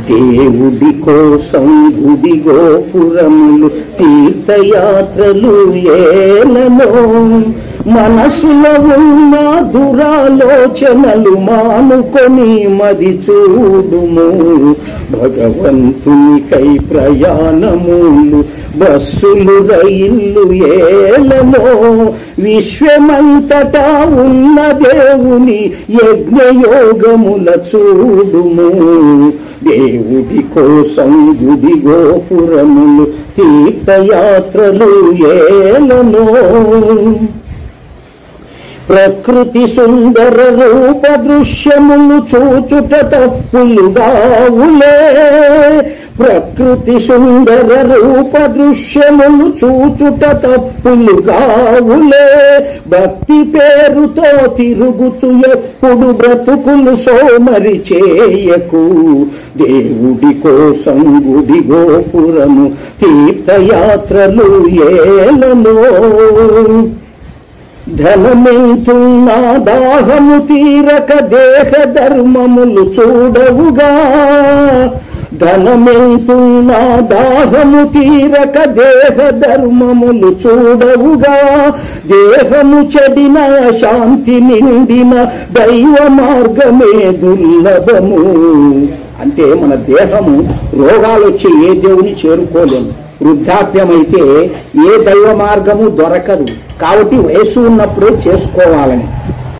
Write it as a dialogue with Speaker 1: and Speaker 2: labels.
Speaker 1: దేవుడి కోసం గుడి గోపురములు తీర్థయాత్రలు ఏలనో, మనసులో ఉన్న దురాలోచనలు మానుకొని మది చూడుము. భగవంతునికై ప్రయాణములు బస్సులు రైళ్ళు ఏలనో, విశ్వమంతటా ఉన్న దేవుని యజ్ఞయోగముల చూడుము. దేవుడి కోసం గుడి గోపురములు తీర్థయాత్రలు ఏలనో. ప్రకృతి సుందర రూప దృశ్యములు చూచుట తప్పులుగావులే, ప్రకృతి సుందర రూప దృశ్యములు చూచుట తప్పులుగావులే. భక్తి పేరుతో తిరుగుతూ ఎప్పుడు బ్రతుకులు సోమరి చేయకు. దేవుడి కోసం గుడి గోపురము తీర్థయాత్రలు ఏలనో. ధనమెంతున్నా దాహము తీరక దేహ ధర్మములు చూడవుగా, ధనమెంతున్నా దాహము తీరక దేహ ధర్మములు చూడవుగా. దేహము చెడిన శాంతి నిండిన దైవ మార్గమే దుర్లభము. అంటే మన దేహము రోగాలు వచ్చి ఏ దేవుని చేరుకోలేము. వృద్ధాప్యమైతే ఏ దైవ మార్గము దొరకదు. కాబట్టి వయసు ఉన్నప్పుడే చేసుకోవాలని.